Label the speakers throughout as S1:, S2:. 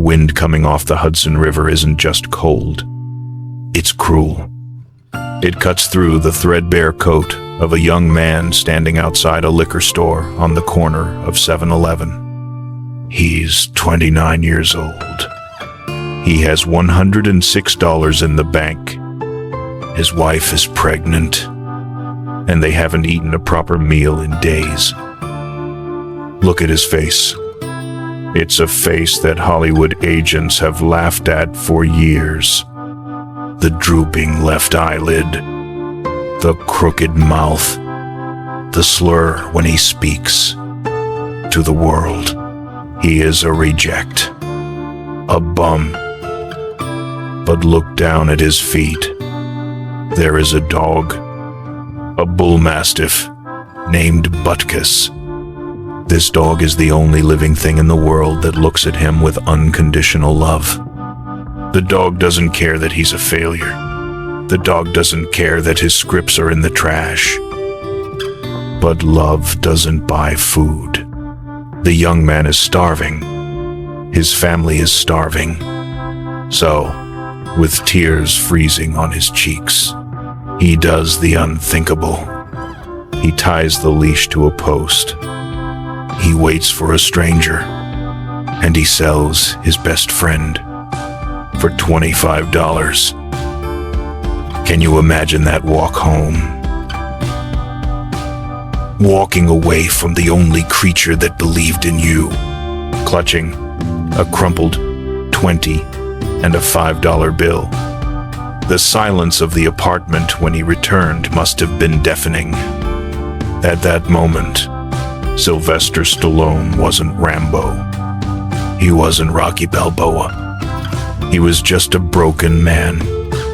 S1: wind coming off the Hudson River isn't just cold. It's cruel. It cuts through the threadbare coat of a young man standing outside a liquor store on the corner of 7-Eleven. He's 29 years old. He has $106 in the bank. His wife is pregnant, and they haven't eaten a proper meal in days. Look at his face. It's a face that Hollywood agents have laughed at for years. The drooping left eyelid, the crooked mouth, the slur when he speaks. To the world, he is a reject, a bum. But look down at his feet. There is a dog, a bull mastiff, named Butkus. This dog is the only living thing in the world that looks at him with unconditional love. The dog doesn't care that he's a failure. The dog doesn't care that his scripts are in the trash. But love doesn't buy food. The young man is starving. His family is starving. So, with tears freezing on his cheeks, he does the unthinkable. He ties the leash to a post. He waits for a stranger, and he sells his best friend for $25. Can you imagine that walk home? Walking away from the only creature that believed in you, clutching a crumpled 20 and a $5 bill. The silence of the apartment when he returned must have been deafening. At that moment, Sylvester Stallone wasn't Rambo. He wasn't Rocky Balboa. He was just a broken man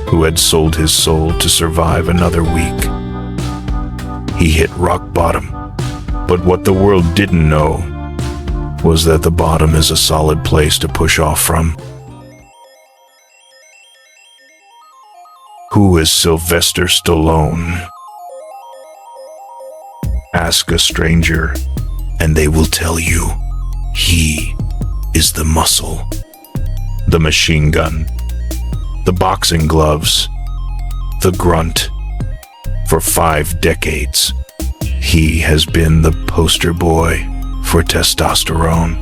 S1: who had sold his soul to survive another week. He hit rock bottom, but what the world didn't know was that the bottom is a solid place to push off from. Who is Sylvester Stallone? Ask a stranger, and they will tell you. He is the muscle, the machine gun, the boxing gloves, the grunt. For 5 decades, he has been the poster boy for testosterone.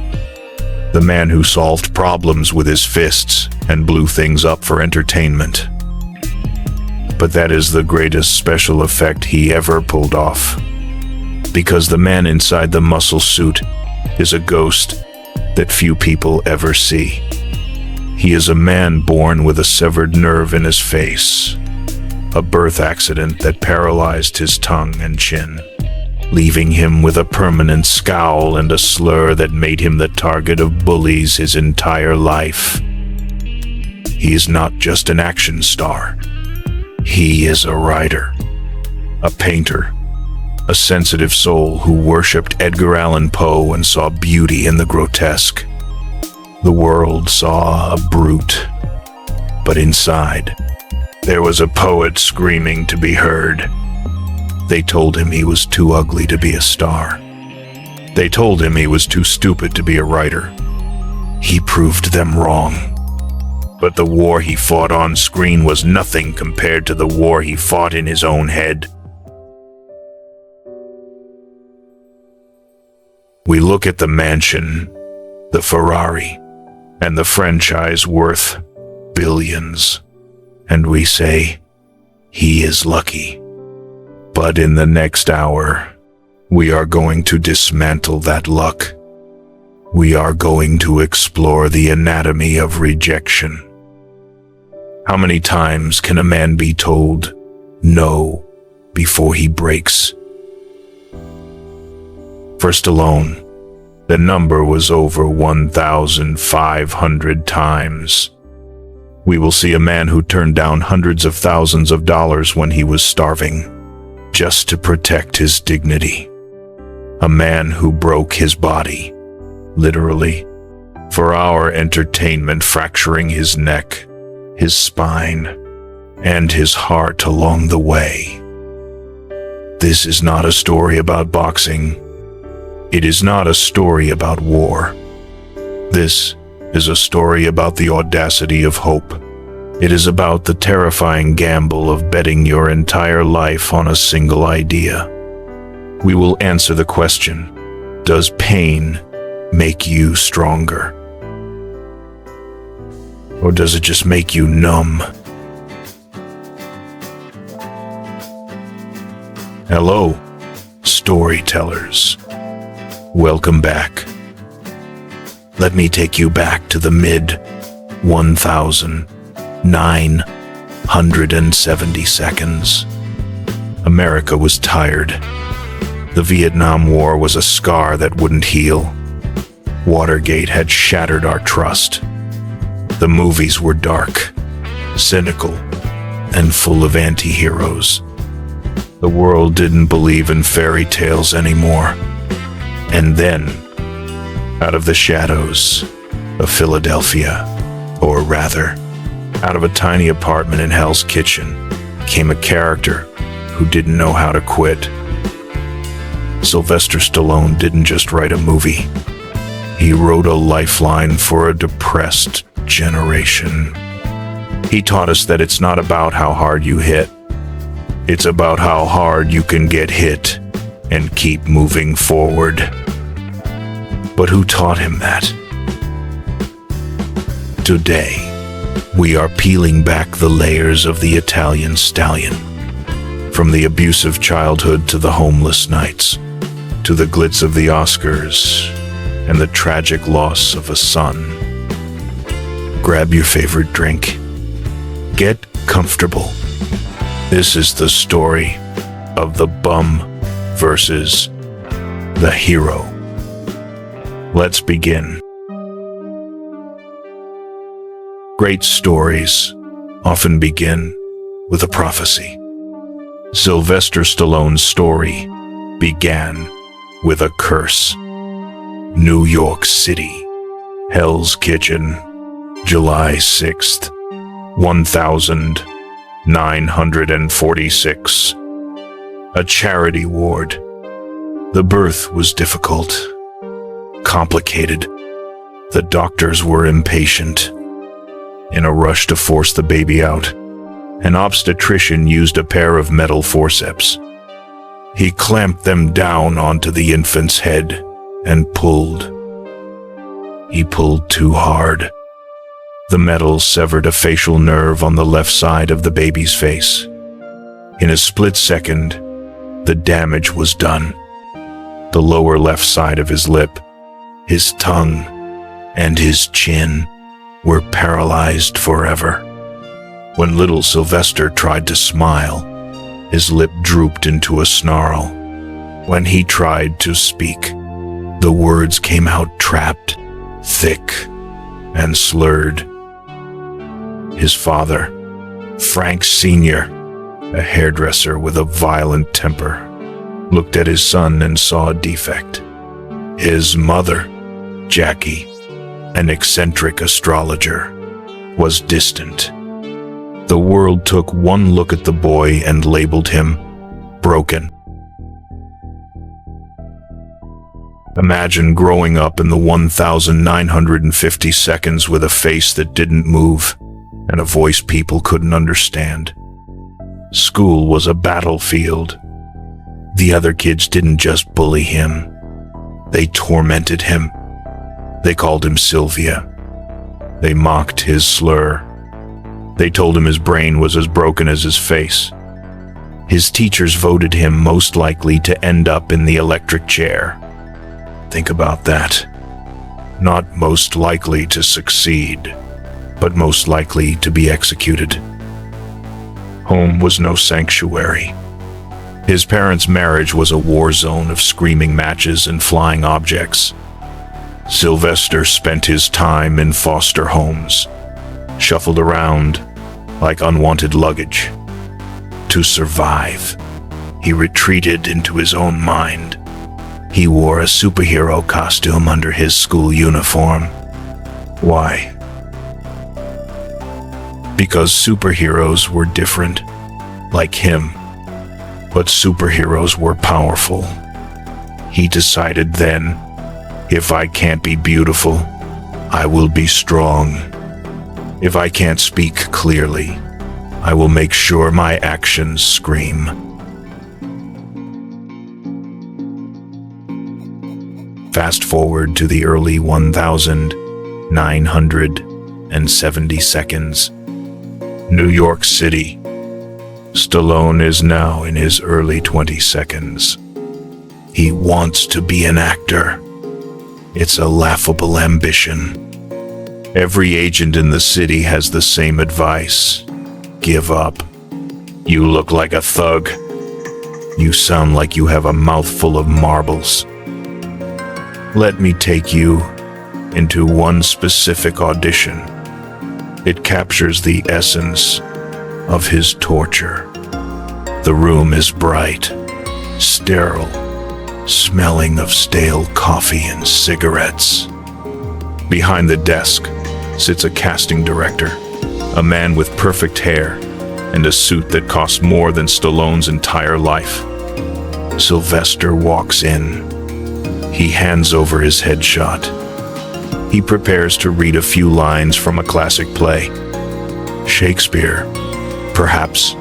S1: The man who solved problems with his fists and blew things up for entertainment. But that is the greatest special effect he ever pulled off. Because the man inside the muscle suit is a ghost that few people ever see. He is a man born with a severed nerve in his face, a birth accident that paralyzed his tongue and chin, leaving him with a permanent scowl and a slur that made him the target of bullies his entire life. He is not just an action star. He is a writer, a painter, a sensitive soul who worshipped Edgar Allan Poe and saw beauty in the grotesque. The world saw a brute, but inside, there was a poet screaming to be heard. They told him he was too ugly to be a star. They told him he was too stupid to be a writer. He proved them wrong. But the war he fought on screen was nothing compared to the war he fought in his own head. We look at the mansion, the Ferrari, and the franchise worth billions, and we say, he is lucky. But in the next hour, we are going to dismantle that luck. We are going to explore the anatomy of rejection. How many times can a man be told no before he breaks? For Stallone, the number was over 1,500 times. We will see a man who turned down hundreds of thousands of dollars when he was starving, just to protect his dignity. A man who broke his body, literally, for our entertainment, fracturing his neck, his spine, and his heart along the way. This is not a story about boxing. It is not a story about war. This is a story about the audacity of hope. It is about the terrifying gamble of betting your entire life on a single idea. We will answer the question, does pain make you stronger? Or does it just make you numb? Hello, storytellers. Welcome back. Let me take you back to the mid-1970s. America was tired. The Vietnam War was a scar that wouldn't heal. Watergate had shattered our trust. The movies were dark, cynical, and full of anti-heroes. The world didn't believe in fairy tales anymore. And then, out of the shadows of Philadelphia, or rather, out of a tiny apartment in Hell's Kitchen, came a character who didn't know how to quit. Sylvester Stallone didn't just write a movie. He wrote a lifeline for a depressed generation. He taught us that it's not about how hard you hit. It's about how hard you can get hit and keep moving forward. But who taught him that? Today, we are peeling back the layers of the Italian stallion. From the abusive childhood to the homeless nights, to the glitz of the Oscars and the tragic loss of a son. Grab your favorite drink. Get comfortable. This is the story of the bum versus the hero. Let's begin. Great stories often begin with a prophecy. Sylvester Stallone's story began with a curse. New York City, Hell's Kitchen, July 6th, 1946. A charity ward. The birth was difficult, complicated. The doctors were impatient. In a rush to force the baby out, an obstetrician used a pair of metal forceps. He clamped them down onto the infant's head and pulled. He pulled too hard. The metal severed a facial nerve on the left side of the baby's face. In a split second, the damage was done. The lower left side of his lip, his tongue, and his chin were paralyzed forever. When little Sylvester tried to smile, his lip drooped into a snarl. When he tried to speak, the words came out trapped, thick, and slurred. His father, Frank Sr., a hairdresser with a violent temper, looked at his son and saw a defect. His mother, Jackie, an eccentric astrologer, was distant. The world took one look at the boy and labeled him broken. Imagine growing up in the 1950 seconds with a face that didn't move and a voice people couldn't understand. School was a battlefield. The other kids didn't just bully him. They tormented him. They called him Sylvia. They mocked his slur. They told him his brain was as broken as his face. His teachers voted him most likely to end up in the electric chair. Think about that. Not most likely to succeed, but most likely to be executed. Home was no sanctuary. His parents' marriage was a war zone of screaming matches and flying objects. Sylvester spent his time in foster homes, shuffled around like unwanted luggage. To survive, he retreated into his own mind. He wore a superhero costume under his school uniform. Why? Because superheroes were different, like him. But superheroes were powerful. He decided then, if I can't be beautiful, I will be strong. If I can't speak clearly, I will make sure my actions scream. Fast forward to the early 1970 seconds. New York City. Stallone is now in his early 22nd. He wants to be an actor. It's a laughable ambition. Every agent in the city has the same advice. Give up. You look like a thug. You sound like you have a mouthful of marbles. Let me take you into one specific audition. It captures the essence of his torture. The room is bright, sterile, smelling of stale coffee and cigarettes. Behind the desk sits a casting director, a man with perfect hair and a suit that costs more than Stallone's entire life. Sylvester walks in. He hands over his headshot. He prepares to read a few lines from a classic play. Shakespeare, perhaps.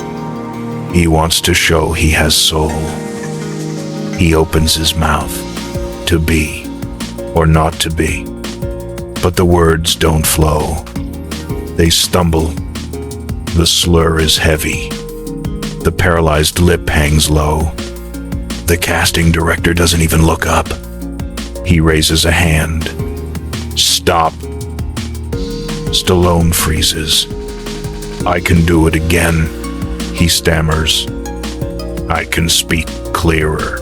S1: He wants to show he has soul. He opens his mouth, to be or not to be. But the words don't flow. They stumble. The slur is heavy. The paralyzed lip hangs low. The casting director doesn't even look up. He raises a hand. Stop. Stallone freezes. I can do it again, he stammers. I can speak clearer.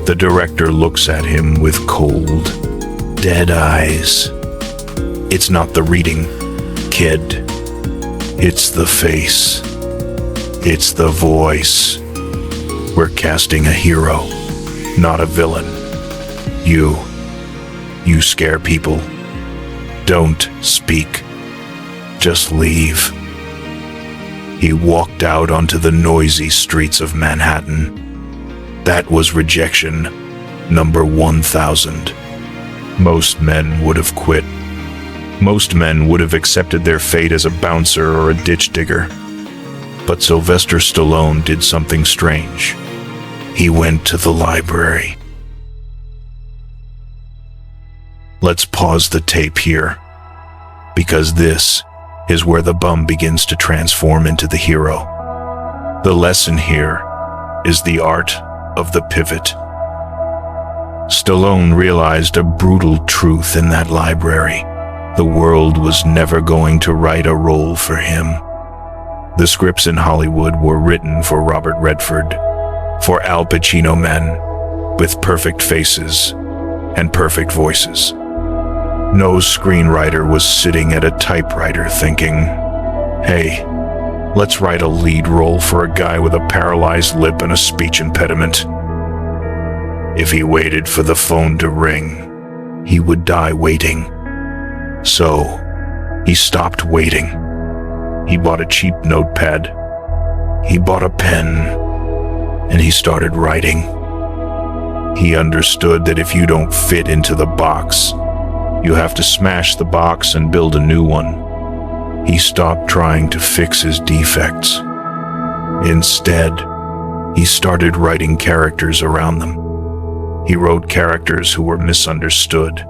S1: The director looks at him with cold, dead eyes. It's not the reading, kid. It's the face. It's the voice. We're casting a hero, not a villain. You scare people. Don't speak. Just leave. He walked out onto the noisy streets of Manhattan. That was rejection number 1,000. Most men would have quit. Most men would have accepted their fate as a bouncer or a ditch digger. But Sylvester Stallone did something strange. He went to the library. Let's pause the tape here, because this is where the bum begins to transform into the hero. The lesson here is the art of the pivot. Stallone realized a brutal truth in that library. The world was never going to write a role for him. The scripts in Hollywood were written for Robert Redford, for Al Pacino men with perfect faces and perfect voices. No screenwriter was sitting at a typewriter thinking, hey, let's write a lead role for a guy with a paralyzed lip and a speech impediment. If he waited for the phone to ring, he would die waiting. So, he stopped waiting. He bought a cheap notepad. He bought a pen, and he started writing. He understood that if you don't fit into the box, you have to smash the box and build a new one. He stopped trying to fix his defects. Instead, he started writing characters around them. He wrote characters who were misunderstood,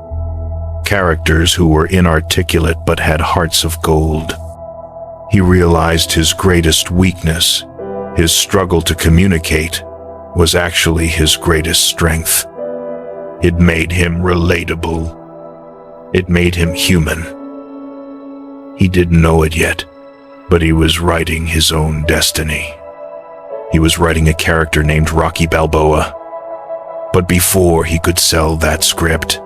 S1: characters who were inarticulate but had hearts of gold. He realized his greatest weakness, his struggle to communicate, was actually his greatest strength. It made him relatable. It made him human. He didn't know it yet, but he was writing his own destiny. He was writing a character named Rocky Balboa. But before he could sell that script,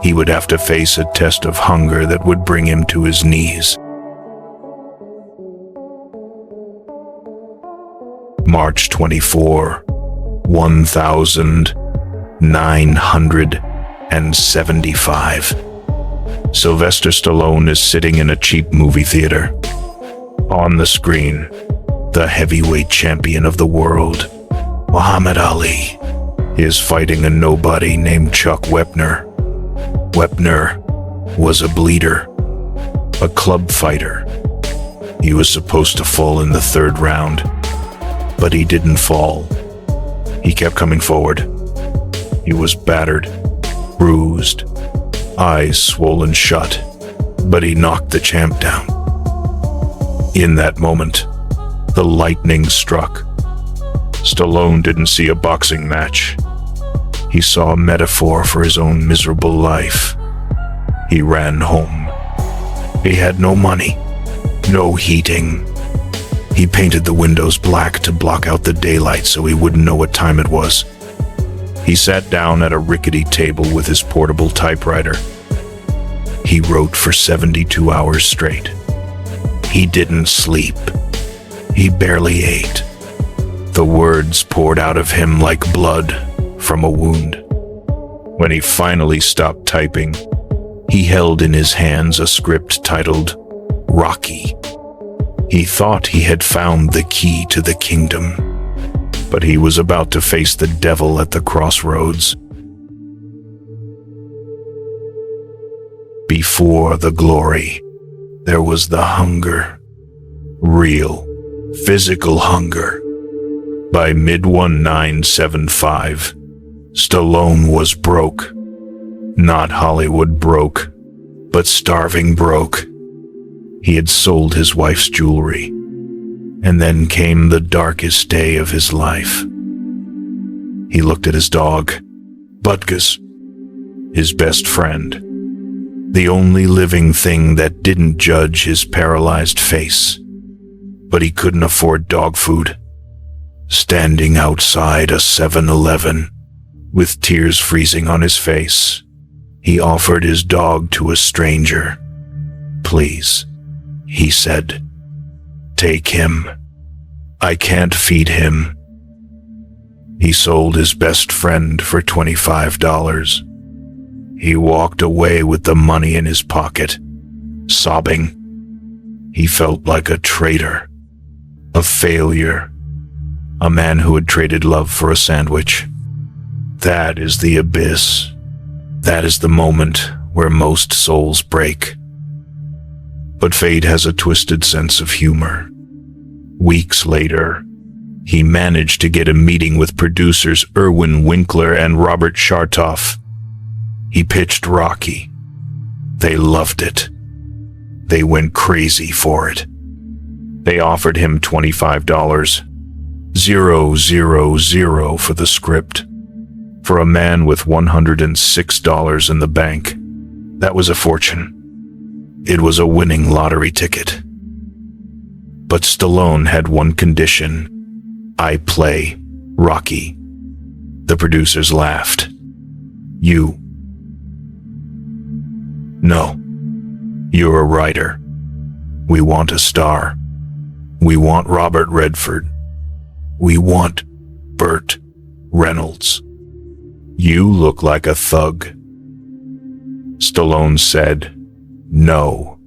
S1: he would have to face a test of hunger that would bring him to his knees. March 24, 1975. Sylvester Stallone is sitting in a cheap movie theater. On the screen, the heavyweight champion of the world, Muhammad Ali, is fighting a nobody named Chuck Wepner. Wepner was a bleeder, a club fighter. He was supposed to fall in the third round, but he didn't fall. He kept coming forward. He was battered, bruised, eyes swollen shut, but he knocked the champ down. In that moment, the lightning struck. Stallone didn't see a boxing match. He saw a metaphor for his own miserable life. He ran home. He had no money, no heating. He painted the windows black to block out the daylight so he wouldn't know what time it was. He sat down at a rickety table with his portable typewriter. He wrote for 72 hours straight. He didn't sleep. He barely ate. The words poured out of him like blood from a wound. When he finally stopped typing, he held in his hands a script titled Rocky. He thought he had found the key to the kingdom, but he was about to face the devil at the crossroads. Before the glory, there was the hunger. Real, physical hunger. By mid-1975, Stallone was broke. Not Hollywood broke, but starving broke. He had sold his wife's jewelry, and then came the darkest day of his life. He looked at his dog, Butkus, his best friend, the only living thing that didn't judge his paralyzed face. But he couldn't afford dog food. Standing outside a 7-Eleven, with tears freezing on his face, he offered his dog to a stranger. "Please," he said, "take him. I can't feed him." He sold his best friend for $25. He walked away with the money in his pocket, sobbing. He felt like a traitor, a failure, a man who had traded love for a sandwich. That is the abyss. That is the moment where most souls break. But fate has a twisted sense of humor. Weeks later, he managed to get a meeting with producers Irwin Winkler and Robert Chartoff. He pitched Rocky. They loved it. They went crazy for it. They offered him $25, 000 for the script. For a man with $106 in the bank, that was a fortune. It was a winning lottery ticket. But Stallone had one condition: I play Rocky. The producers laughed. "You? No. You're a writer. We want a star. We want Robert Redford. We want Burt Reynolds. You look like a thug." Stallone said, "No."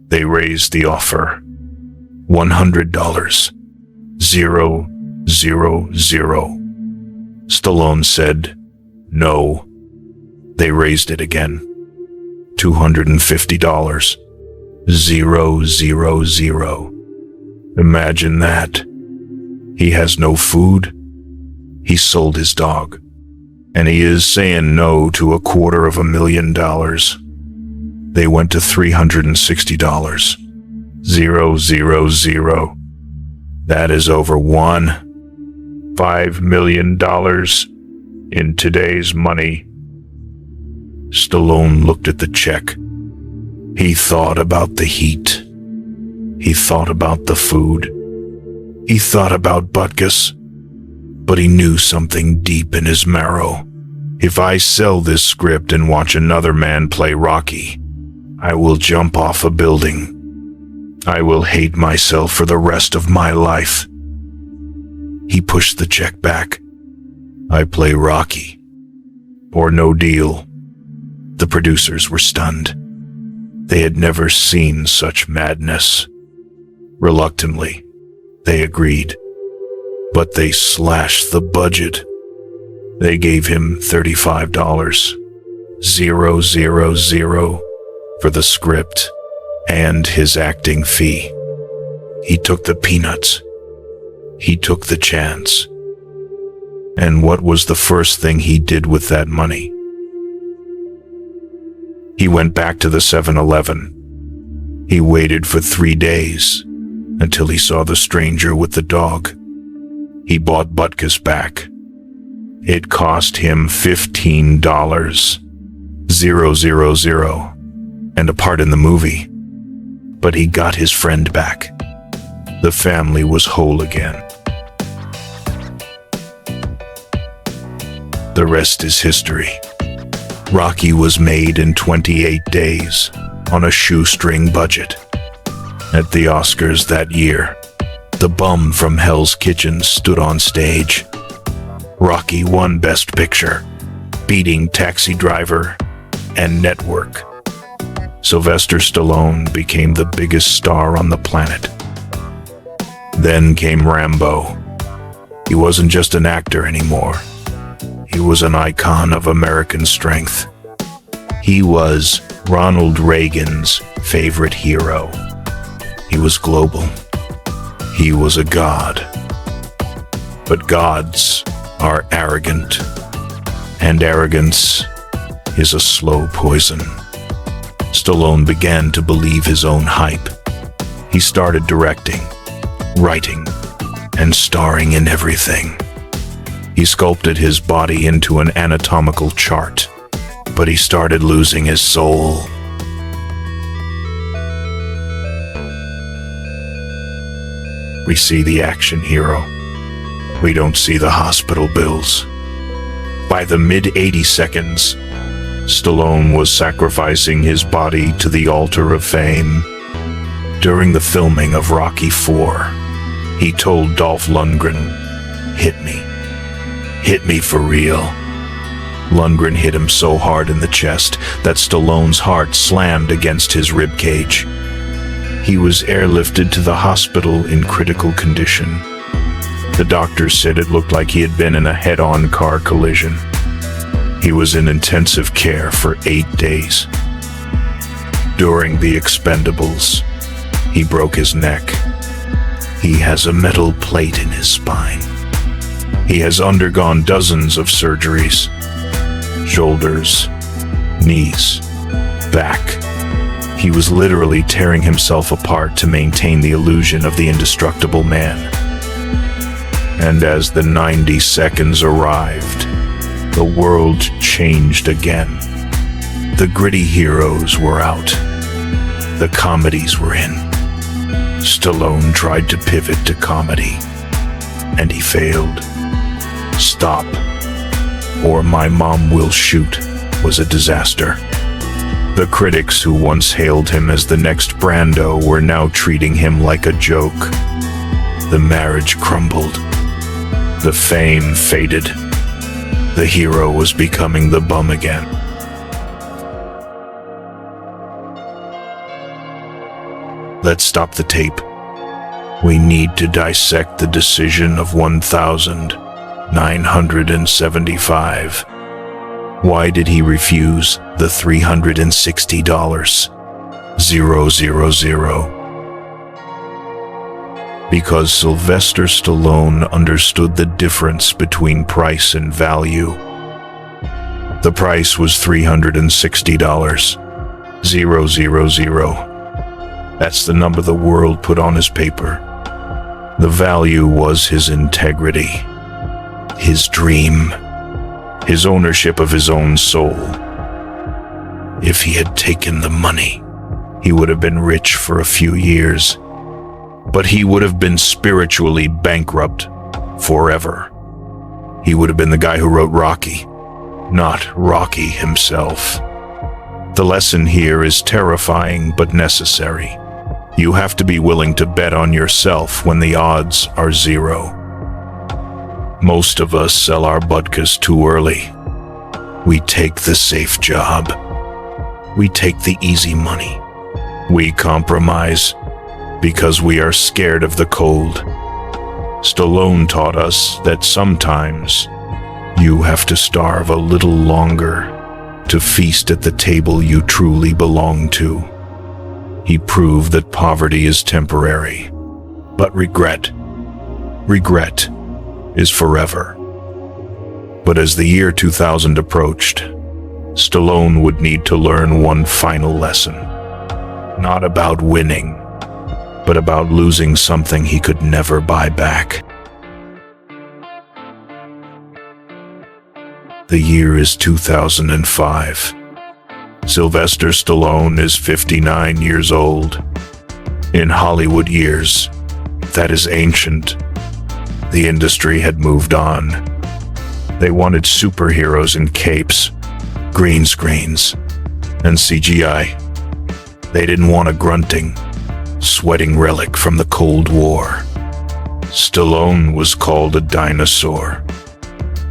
S1: They raised the offer. $100, 000. Stallone said, "No." They raised it again. $250, 000. Imagine that. He has no food. He sold his dog. And he is saying no to $250,000. They went to $360, 000. That is over $1.5 million in today's money. Stallone looked at the check. He thought about the heat. He thought about the food. He thought about Butkus. But he knew something deep in his marrow. If I sell this script and watch another man play Rocky, I will jump off a building. I will hate myself for the rest of my life. He pushed the check back. I play Rocky, or no deal. The producers were stunned. They had never seen such madness. Reluctantly, they agreed. But they slashed the budget. They gave him $35, 000. for the script and his acting fee. He took the peanuts. He took the chance. And what was the first thing he did with that money? He went back to the 7-Eleven. He waited for 3 days until he saw the stranger with the dog. He bought Butkus back. It cost him $15, 000, and a part in the movie. But he got his friend back. The family was whole again. The rest is history. Rocky was made in 28 days on a shoestring budget. At the Oscars that year, the bum from Hell's Kitchen stood on stage. Rocky won Best Picture, beating Taxi Driver and Network. Sylvester Stallone became the biggest star on the planet. Then came Rambo. He wasn't just an actor anymore. He was an icon of American strength. He was Ronald Reagan's favorite hero. He was global. He was a god. But gods are arrogant, and arrogance is a slow poison. Stallone began to believe his own hype. He started directing, writing, and starring in everything. He sculpted his body into an anatomical chart, but he started losing his soul. We see the action hero. We don't see the hospital bills. By the mid-80 seconds, Stallone was sacrificing his body to the altar of fame. During the filming of Rocky IV, he told Dolph Lundgren, "Hit me. Hit me for real." Lundgren hit him so hard in the chest that Stallone's heart slammed against his ribcage. He was airlifted to the hospital in critical condition. The doctors said it looked like he had been in a head-on car collision. He was in intensive care for 8 days. During the Expendables, he broke his neck. He has a metal plate in his spine. He has undergone dozens of surgeries. Shoulders, knees, back. He was literally tearing himself apart to maintain the illusion of the indestructible man. And as the 90 seconds arrived, the world changed again. The gritty heroes were out. The comedies were in. Stallone tried to pivot to comedy, and he failed. Stop, or My Mom Will Shoot was a disaster. The critics who once hailed him as the next Brando were now treating him like a joke. The marriage crumbled. The fame faded. The hero was becoming the bum again. Let's stop the tape. We need to dissect the decision of 1,975. Why did he refuse the $360? 000. Because Sylvester Stallone understood the difference between price and value. The price was $360. 000. That's the number the world put on his paper. The value was his integrity, his dream, his ownership of his own soul. If he had taken the money, he would have been rich for a few years, but he would have been spiritually bankrupt forever. He would have been the guy who wrote Rocky, not Rocky himself. The lesson here is terrifying but necessary. You have to be willing to bet on yourself when the odds are zero. Most of us sell our Butkus too early. We take the safe job. We take the easy money. We compromise because we are scared of the cold. Stallone taught us that sometimes you have to starve a little longer to feast at the table you truly belong to. He proved that poverty is temporary, but regret is forever. But as the year 2000 approached, Stallone would need to learn one final lesson. Not about winning, but about losing something he could never buy back. The year is 2005. Sylvester Stallone is 59 years old. In Hollywood years, that is ancient. The industry had moved on. They wanted superheroes in capes, green screens, and CGI. They didn't want a grunting, sweating relic from the Cold War. Stallone was called a dinosaur.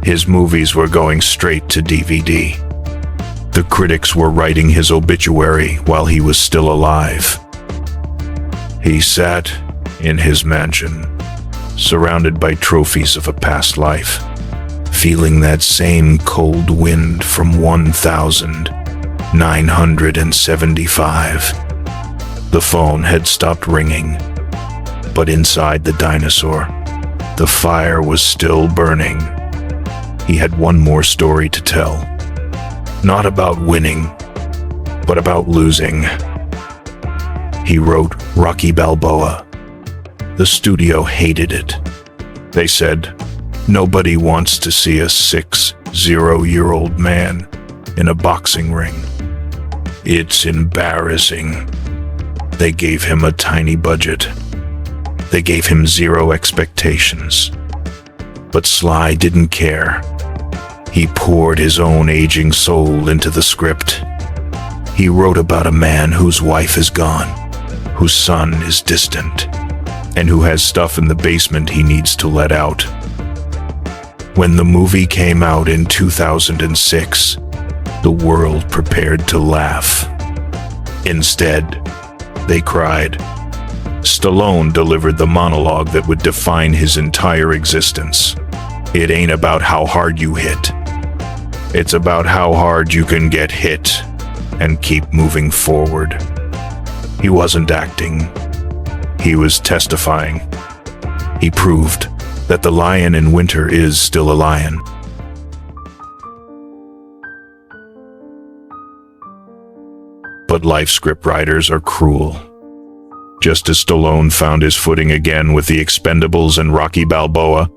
S1: His movies were going straight to DVD. The critics were writing his obituary while he was still alive. He sat in his mansion, surrounded by trophies of a past life, feeling that same cold wind from 1975. The phone had stopped ringing, but inside the dinosaur, the fire was still burning. He had one more story to tell. Not about winning, but about losing. He wrote Rocky Balboa. The studio hated it. They said, nobody wants to see a 60-year-old man in a boxing ring. It's embarrassing. They gave him a tiny budget. They gave him zero expectations. But Sly didn't care. He poured his own aging soul into the script. He wrote about a man whose wife is gone, whose son is distant, and who has stuff in the basement he needs to let out. When the movie came out in 2006, the world prepared to laugh. Instead, they cried. Stallone delivered the monologue that would define his entire existence. It ain't about how hard you hit. It's about how hard you can get hit and keep moving forward. He wasn't acting. He was testifying. He proved that the lion in winter is still a lion. But life scriptwriters are cruel. Just as Stallone found his footing again with The Expendables and Rocky Balboa,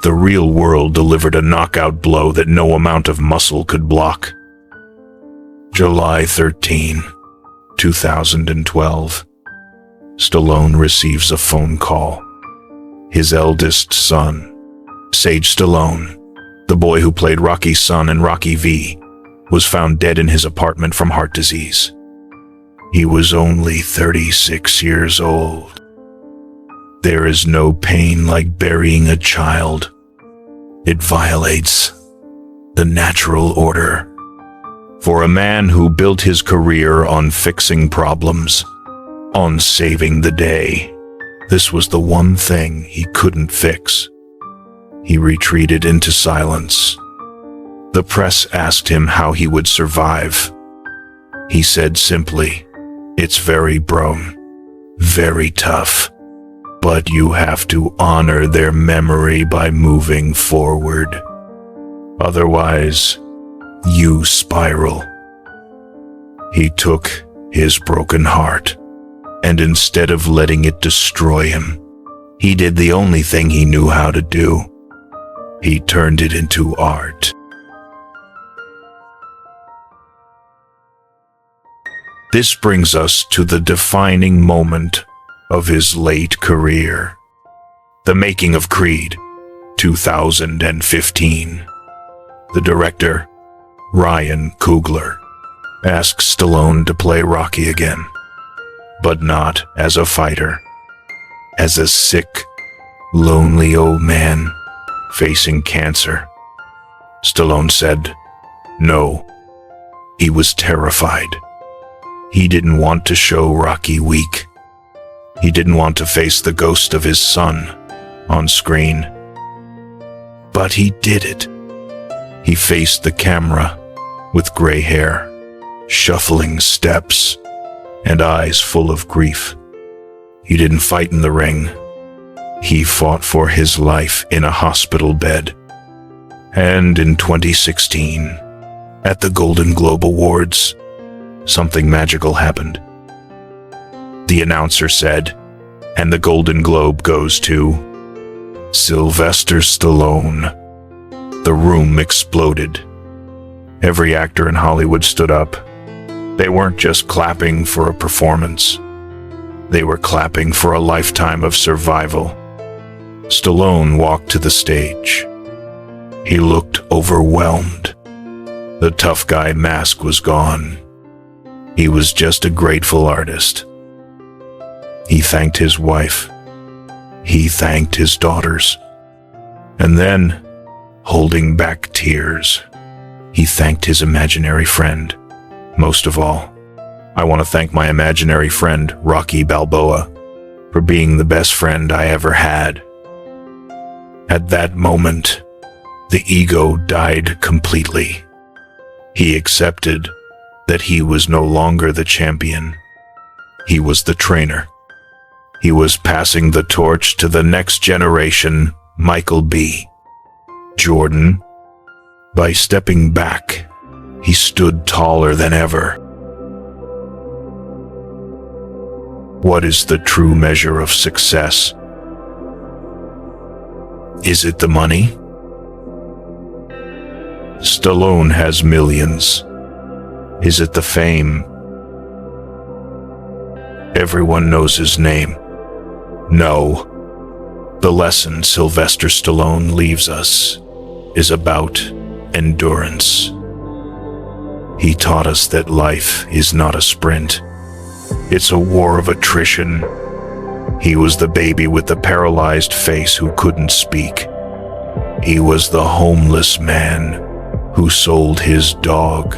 S1: the real world delivered a knockout blow that no amount of muscle could block. July 13, 2012. Stallone receives a phone call. His eldest son, Sage Stallone, the boy who played Rocky's son in Rocky V, was found dead in his apartment from heart disease. He was only 36 years old. There is no pain like burying a child. It violates the natural order. For a man who built his career on fixing problems, on saving the day, this was the one thing he couldn't fix. He retreated into silence. The press asked him how he would survive. He said simply, "It's very very tough. But you have to honor their memory by moving forward. Otherwise, you spiral." He took his broken heart, and instead of letting it destroy him, he did the only thing he knew how to do. He turned it into art. This brings us to the defining moment of his late career. The making of Creed, 2015. The director, Ryan Coogler, asks Stallone to play Rocky again, but not as a fighter, as a sick, lonely old man facing cancer. Stallone said no. He was terrified. He didn't want to show Rocky weak. He didn't want to face the ghost of his son on screen. But he did it. He faced the camera with gray hair, shuffling steps, and eyes full of grief. He didn't fight in the ring. He fought for his life in a hospital bed. And in 2016, at the Golden Globe Awards, something magical happened. The announcer said, "And the Golden Globe goes to Sylvester Stallone." The room exploded. Every actor in Hollywood stood up. They weren't just clapping for a performance. They were clapping for a lifetime of survival. Stallone walked to the stage. He looked overwhelmed. The tough guy mask was gone. He was just a grateful artist. He thanked his wife. He thanked his daughters. And then, holding back tears, he thanked his imaginary friend. Most of all, I want to thank my imaginary friend, Rocky Balboa, for being the best friend I ever had. At that moment, the ego died completely. He accepted that he was no longer the champion. He was the trainer. He was passing the torch to the next generation, Michael B. Jordan. By stepping back, he stood taller than ever. What is the true measure of success? Is it the money? Stallone has millions. Is it the fame? Everyone knows his name. No. The lesson Sylvester Stallone leaves us is about endurance. He taught us that life is not a sprint. It's a war of attrition. He was the baby with the paralyzed face who couldn't speak. He was the homeless man who sold his dog.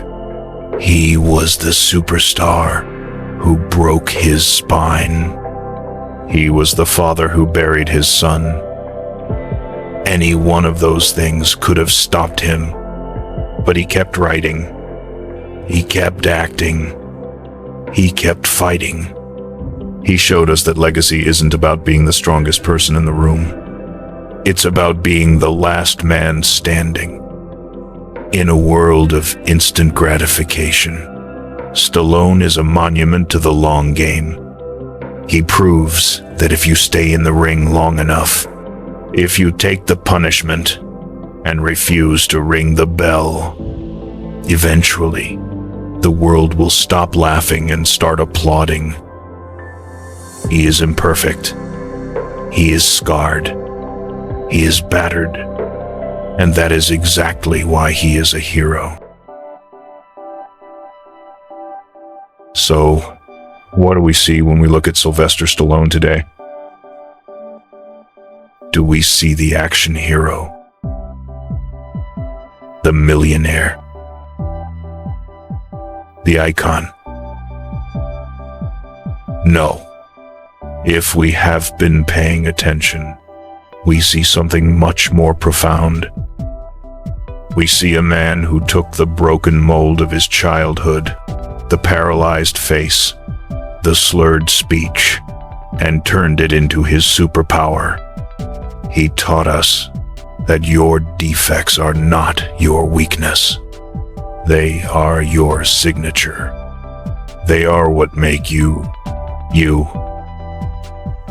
S1: He was the superstar who broke his spine. He was the father who buried his son. Any one of those things could have stopped him, but he kept writing. He kept acting. He kept fighting. He showed us that legacy isn't about being the strongest person in the room. It's about being the last man standing. In a world of instant gratification, Stallone is a monument to the long game. He proves that if you stay in the ring long enough, if you take the punishment and refuse to ring the bell, eventually, the world will stop laughing and start applauding. He is imperfect. He is scarred. He is battered. And that is exactly why he is a hero. So, what do we see when we look at Sylvester Stallone today? Do we see the action hero? The millionaire? The icon? No. If we have been paying attention, we see something much more profound. We see a man who took the broken mold of his childhood, the paralyzed face, the slurred speech, and turned it into his superpower. He taught us that your defects are not your weakness. They are your signature. They are what make you, you.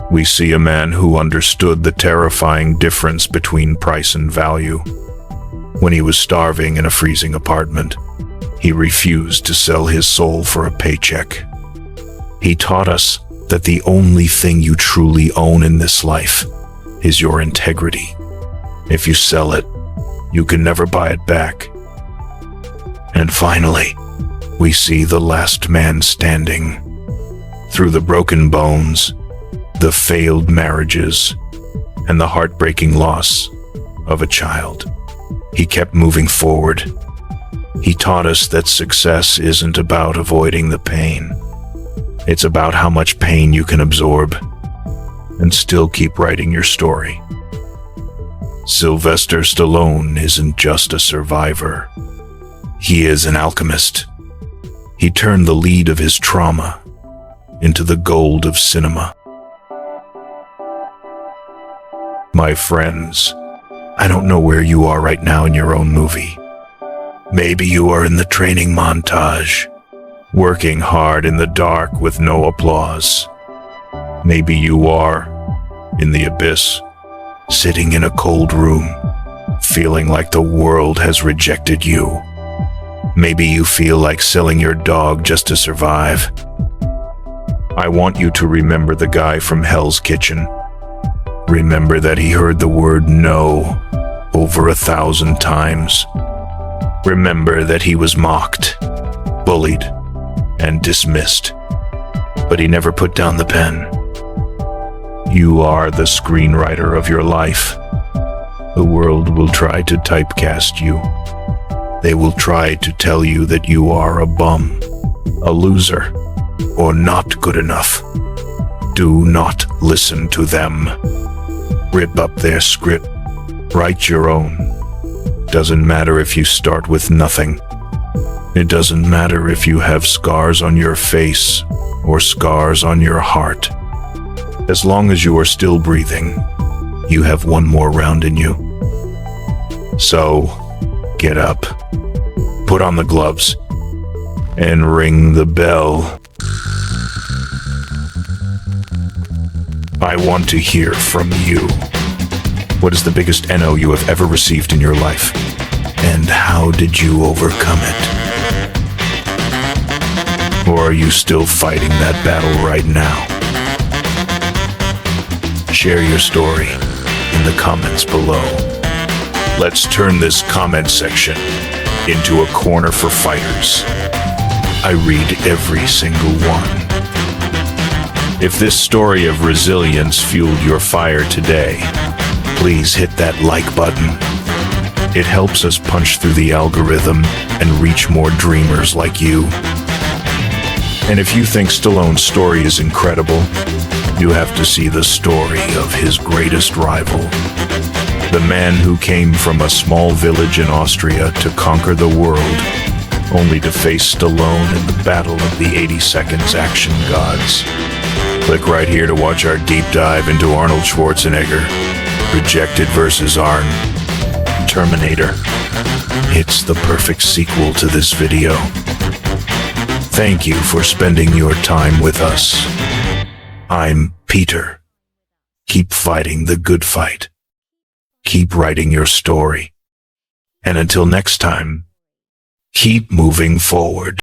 S1: We see a man who understood the terrifying difference between price and value. When he was starving in a freezing apartment, he refused to sell his soul for a paycheck. He taught us that the only thing you truly own in this life is your integrity. If you sell it, you can never buy it back. And finally, we see the last man standing. Through the broken bones, the failed marriages, and the heartbreaking loss of a child, he kept moving forward. He taught us that success isn't about avoiding the pain. It's about how much pain you can absorb and still keep writing your story. Sylvester Stallone isn't just a survivor. He is an alchemist. He turned the lead of his trauma into the gold of cinema. My friends, I don't know where you are right now in your own movie. Maybe you are in the training montage, working hard in the dark with no applause. Maybe you are in the abyss, sitting in a cold room, feeling like the world has rejected you. Maybe you feel like selling your dog just to survive. I want you to remember the guy from Hell's Kitchen. Remember that he heard the word no over 1,000 times. Remember that he was mocked, bullied, and dismissed, but he never put down the pen. You are the screenwriter of your life. The world will try to typecast you. They will try to tell you that you are a bum, a loser, or not good enough. Do not listen to them. Rip up their script. Write your own. Doesn't matter if you start with nothing. It doesn't matter if you have scars on your face or scars on your heart. As long as you are still breathing, you have one more round in you. So, get up, put on the gloves, and ring the bell. I want to hear from you. What is the biggest NO you have ever received in your life? And how did you overcome it? Or are you still fighting that battle right now? Share your story in the comments below. Let's turn this comment section into a corner for fighters. I read every single one. If this story of resilience fueled your fire today, please hit that like button. It helps us punch through the algorithm and reach more dreamers like you. And if you think Stallone's story is incredible, you have to see the story of his greatest rival. The man who came from a small village in Austria to conquer the world, only to face Stallone in the battle of the 80 Seconds Action Gods. Click right here to watch our deep dive into Arnold Schwarzenegger, Rejected vs. Arn, Terminator. It's the perfect sequel to this video. Thank you for spending your time with us. I'm Peter. Keep fighting the good fight. Keep writing your story. And until next time, keep moving forward.